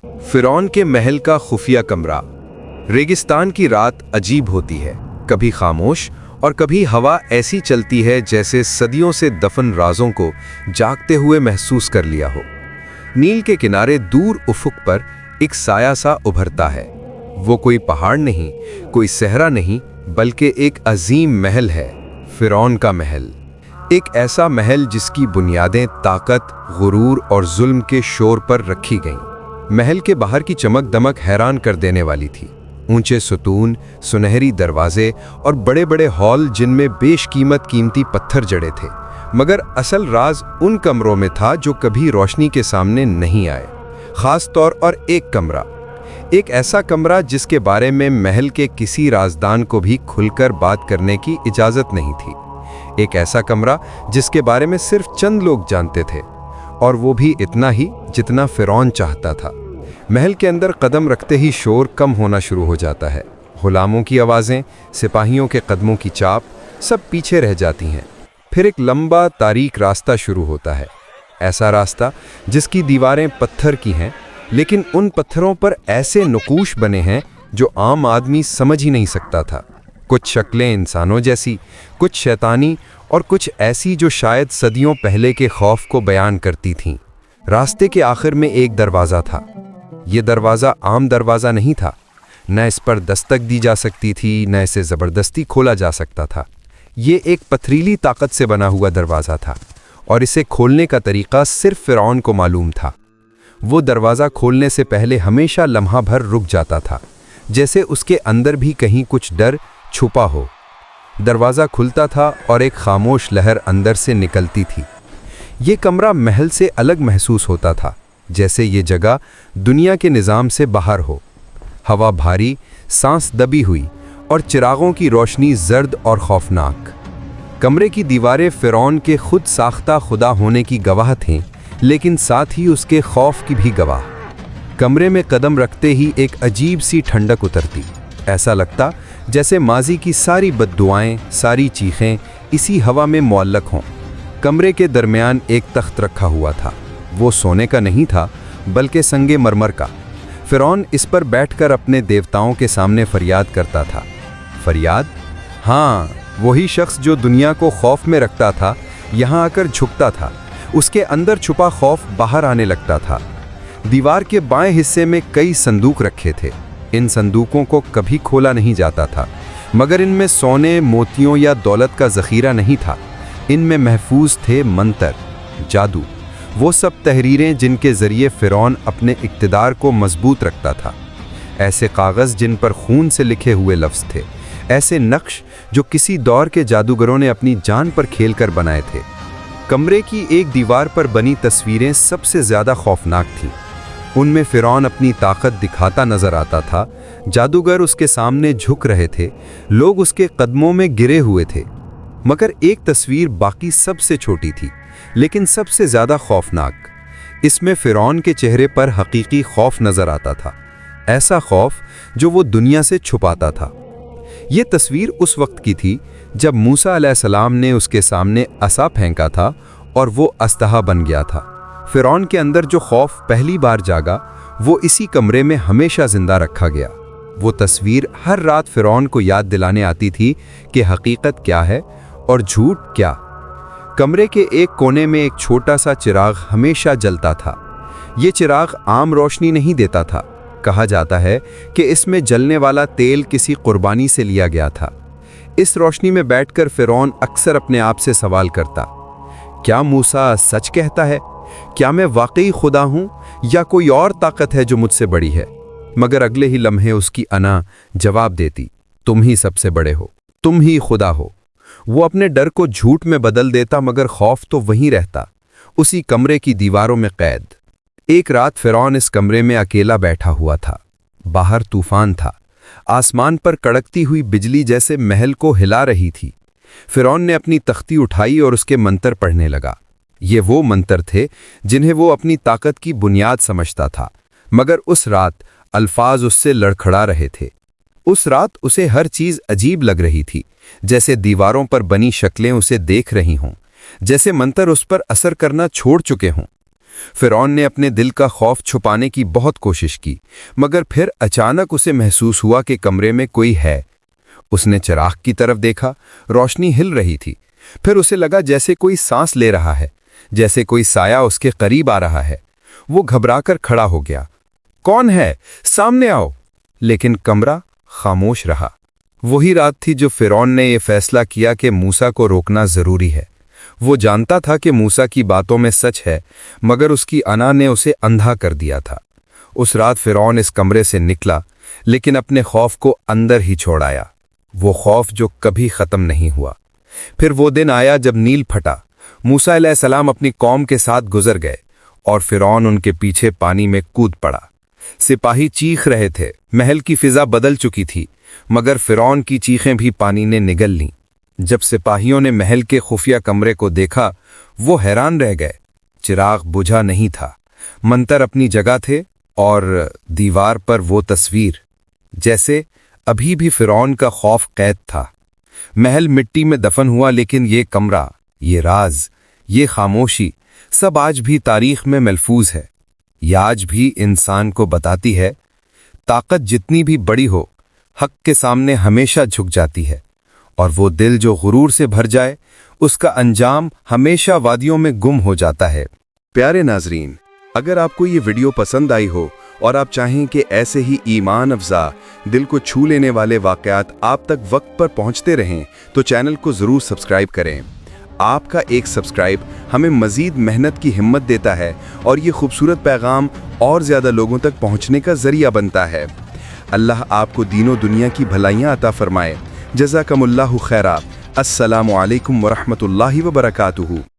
फिरौन के महल का खुफिया कमरा। रेगिस्तान की रात अजीब होती है, कभी खामोश और कभी हवा ऐसी चलती है जैसे सदियों से दफन राजों को जागते हुए महसूस कर लिया हो। नील के किनारे दूर उफुक पर एक साया सा उभरता है। वो कोई पहाड़ नहीं, कोई सहरा नहीं, बल्कि एक अजीम महल है, फिरौन का महल। एक ऐसा महल जिसकी बुनियादें ताकत, गुरूर और जुल्म के शोर पर रखी गईं। महल के बाहर की चमक दमक हैरान कर देने वाली थी। ऊंचे सुतून, सुनहरी दरवाजे और बड़े बड़े हॉल जिनमें बेशकीमत कीमती पत्थर जड़े थे। मगर असल राज उन कमरों में था जो कभी रोशनी के सामने नहीं आए। खास तौर और एक कमरा, एक ऐसा कमरा जिसके बारे में महल के किसी राजदान को भी खुलकर बात करने की इजाजत नहीं थी। एक ऐसा कमरा जिसके बारे में सिर्फ चंद लोग जानते थे, और वो भी इतना ही जितना फिरौन चाहता था। महल के अंदर कदम रखते ही शोर कम होना शुरू हो जाता है। गुलामों की आवाज़ें, सिपाहियों के कदमों की चाप, सब पीछे रह जाती हैं। फिर एक लंबा तारीक रास्ता शुरू होता है। ऐसा रास्ता जिसकी दीवारें पत्थर की हैं, लेकिन उन पत्थरों पर ऐसे नकूश बने हैं जो आम आदमी समझ ही नहीं सकता था। कुछ शक्लें इंसानों जैसी, कुछ शैतानी और कुछ ऐसी जो शायद सदियों पहले के खौफ को बयान करती थीं। रास्ते के आखिर में एक दरवाज़ा था। ये दरवाज़ा आम दरवाज़ा नहीं था। न इस पर दस्तक दी जा सकती थी, न इसे ज़बरदस्ती खोला जा सकता था। ये एक पथरीली ताकत से बना हुआ दरवाज़ा था, और इसे खोलने का तरीक़ा सिर्फ फिरौन को मालूम था। वो दरवाज़ा खोलने से पहले हमेशा लम्हा भर रुक जाता था, जैसे उसके अंदर भी कहीं कुछ डर छुपा हो। दरवाज़ा खुलता था और एक खामोश लहर अंदर से निकलती थी। ये कमरा महल से अलग महसूस होता था, जैसे ये जगह दुनिया के निज़ाम से बाहर हो। हवा भारी, सांस दबी हुई, और चिरागों की रोशनी जर्द और खौफनाक। कमरे की दीवारें फिरौन के खुद साख्ता खुदा होने की गवाह थीं, लेकिन साथ ही उसके खौफ की भी गवाह। कमरे में कदम रखते ही एक अजीब सी ठंडक उतरती। ऐसा लगता जैसे माजी की सारी बद्दुआएं, सारी चीखें इसी हवा में मुअल्लक हों। कमरे के दरमियान एक तख्त रखा हुआ था। वो सोने का नहीं था, बल्कि संगे मरमर का। फिरौन इस पर बैठकर अपने देवताओं के सामने फरियाद करता था। फरियाद? हाँ, वही शख्स जो दुनिया को खौफ में रखता था, यहाँ आकर झुकता था। उसके अंदर छुपा खौफ बाहर आने लगता था। दीवार के बाएं हिस्से में कई संदूक रखे थे। इन संदूकों को कभी खोला नहीं जाता था, मगर इनमें सोने, मोतियों या दौलत का ज़ख़ीरा नहीं था। इनमें महफूज थे मंतर, जादू, वो सब तहरीरें जिनके ज़रिए फिरौन अपने इक़्तिदार को मजबूत रखता था। ऐसे कागज़ जिन पर खून से लिखे हुए लफ्ज़ थे, ऐसे नक्श जो किसी दौर के जादूगरों ने अपनी जान पर खेल कर बनाए थे। कमरे की एक दीवार पर बनी तस्वीरें सबसे ज़्यादा खौफनाक थीं। उनमें फिरौन अपनी ताकत दिखाता नजर आता था। जादूगर उसके सामने झुक रहे थे, लोग उसके कदमों में गिरे हुए थे। मगर एक तस्वीर बाकी सबसे छोटी थी, लेकिन सबसे ज़्यादा खौफनाक। इसमें फिरौन के चेहरे पर हकीकी खौफ नजर आता था, ऐसा खौफ जो वो दुनिया से छुपाता था। ये तस्वीर उस वक्त की थी जब मूसा अलैहिस्सलाम ने उसके सामने असा फेंका था और वो अस्तहा बन गया था। फिरौन के अंदर जो खौफ पहली बार जागा, वो इसी कमरे में हमेशा जिंदा रखा गया। वो तस्वीर हर रात फिरौन को याद दिलाने आती थी कि हकीकत क्या है और झूठ क्या। कमरे के एक कोने में एक छोटा सा चिराग हमेशा जलता था। ये चिराग आम रोशनी नहीं देता था। कहा जाता है कि इसमें जलने वाला तेल किसी कुर्बानी से लिया गया था। इस रोशनी में बैठकर फिरौन अक्सर अपने आप से सवाल करता, क्या मूसा सच कहता है? क्या मैं वाकई खुदा हूं या कोई और ताकत है जो मुझसे बड़ी है? मगर अगले ही लम्हे उसकी अना जवाब देती, तुम ही सबसे बड़े हो, तुम ही खुदा हो। वो अपने डर को झूठ में बदल देता, मगर खौफ तो वहीं रहता, उसी कमरे की दीवारों में कैद। एक रात फिरौन इस कमरे में अकेला बैठा हुआ था। बाहर तूफान था, आसमान पर कड़कती हुई बिजली जैसे महल को हिला रही थी। फिरौन ने अपनी तख्ती उठाई और उसके मंतर पढ़ने लगा। ये वो मंतर थे जिन्हें वो अपनी ताकत की बुनियाद समझता था, मगर उस रात अल्फाज उससे लड़खड़ा रहे थे। उस रात उसे हर चीज अजीब लग रही थी, जैसे दीवारों पर बनी शक्लें उसे देख रही हों, जैसे मंतर उस पर असर करना छोड़ चुके हों। فرعون نے اپنے دل کا خوف چھپانے کی بہت کوشش کی، مگر پھر اچانک اسے محسوس ہوا کہ کمرے میں کوئی ہے۔ اس نے چراغ کی طرف دیکھا، روشنی ہل رہی تھی۔ پھر اسے لگا جیسے کوئی سانس لے رہا ہے، جیسے کوئی سایہ اس کے قریب آ رہا ہے۔ وہ گھبرا کر کھڑا ہو گیا۔ کون ہے؟ سامنے آؤ! لیکن کمرہ خاموش رہا۔ وہی رات تھی جو فرعون نے یہ فیصلہ کیا کہ موسیٰ کو روکنا ضروری ہے۔ وہ جانتا تھا کہ موسیٰ کی باتوں میں سچ ہے، مگر اس کی انا نے اسے اندھا کر دیا تھا۔ اس رات فرعون اس کمرے سے نکلا، لیکن اپنے خوف کو اندر ہی چھوڑ آیا، وہ خوف جو کبھی ختم نہیں ہوا۔ پھر وہ دن آیا جب نیل پھٹا۔ موسیٰ علیہ السلام اپنی قوم کے ساتھ گزر گئے اور فرعون ان کے پیچھے پانی میں کود پڑا۔ سپاہی چیخ رہے تھے، محل کی فضا بدل چکی تھی، مگر فرعون کی چیخیں بھی پانی نے نگل لیں۔ جب سپاہیوں نے محل کے خفیہ کمرے کو دیکھا، وہ حیران رہ گئے۔ چراغ بجھا نہیں تھا، منتر اپنی جگہ تھے، اور دیوار پر وہ تصویر، جیسے ابھی بھی فرعون کا خوف قید تھا۔ محل مٹی میں دفن ہوا، لیکن یہ کمرہ، یہ راز، یہ خاموشی، سب آج بھی تاریخ میں محفوظ ہے۔ یہ آج بھی انسان کو بتاتی ہے، طاقت جتنی بھی بڑی ہو، حق کے سامنے ہمیشہ جھک جاتی ہے، اور وہ دل جو غرور سے بھر جائے، اس کا انجام ہمیشہ وادیوں میں گم ہو جاتا ہے۔ پیارے ناظرین، اگر آپ کو یہ ویڈیو پسند آئی ہو اور آپ چاہیں کہ ایسے ہی ایمان افزا، دل کو چھو لینے والے واقعات آپ تک وقت پر پہنچتے رہیں تو چینل کو ضرور سبسکرائب کریں۔ آپ کا ایک سبسکرائب ہمیں مزید محنت کی ہمت دیتا ہے اور یہ خوبصورت پیغام اور زیادہ لوگوں تک پہنچنے کا ذریعہ بنتا ہے۔ اللہ آپ کو دین و دنیا کی بھلائیاں عطا فرمائے۔ جزاکم اللہ خیرا۔ السلام علیکم ورحمۃ اللہ وبرکاتہ۔